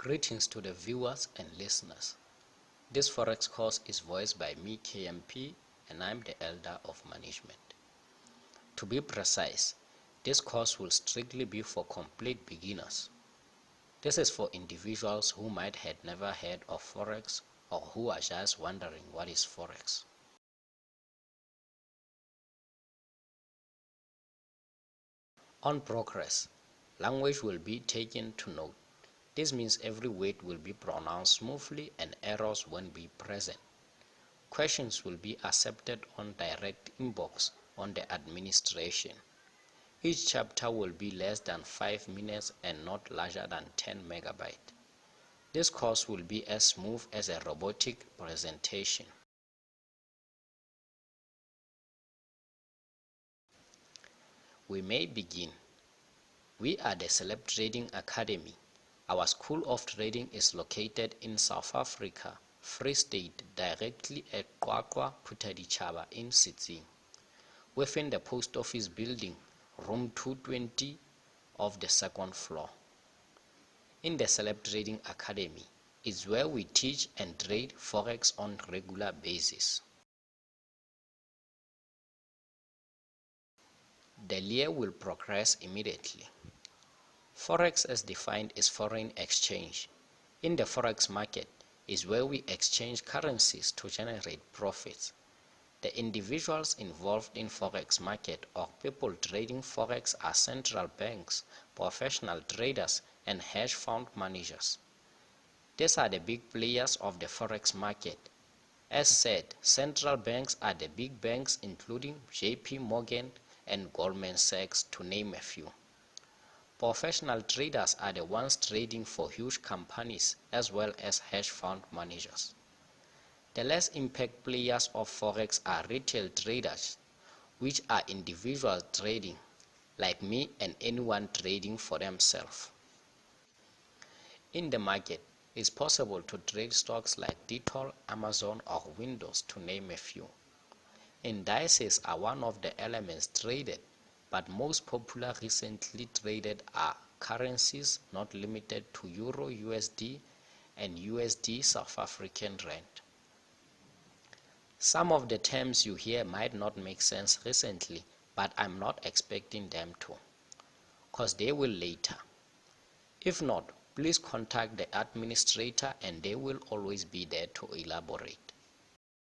Greetings to the viewers and listeners. This Forex course is voiced by me, Kaympey, and I'm the Elder of Management. To be precise, this course will strictly be for complete beginners. This is for individuals who might have never heard of Forex or who are just wondering what is Forex. On progress, language will be taken to note. This means every word will be pronounced smoothly and errors won't be present. Questions will be accepted on direct inbox on the administration. Each chapter will be less than 5 minutes and not larger than 10 megabytes. This course will be as smooth as a robotic presentation. We may begin. We are the Celeb Trading Academy. Our School of Trading is located in South Africa, Free State, directly at Qwaqwa Phuthaditjhaba in Sitsing, within the post office building, room 220 of the second floor. In the Celeb Trading Academy is where we teach and trade Forex on regular basis. The year will progress immediately. Forex as defined is foreign exchange. In the Forex market is where we exchange currencies to generate profits. The individuals involved in Forex market or people trading Forex are central banks, professional traders, and hedge fund managers. These are the big players of the Forex market. As said, central banks are the big banks including JP Morgan and Goldman Sachs, to name a few. Professional traders are the ones trading for huge companies as well as hedge fund managers. The less impact players of Forex are retail traders, which are individual trading, like me and anyone trading for themselves. In the market, it's possible to trade stocks like Ditol, Amazon, or Windows, to name a few. Indices are one of the elements traded, but most popular recently traded are currencies not limited to Euro USD and USD South African Rand. Some of the terms you hear might not make sense recently, but I'm not expecting them to, cause they will later. If not, please contact the administrator and they will always be there to elaborate.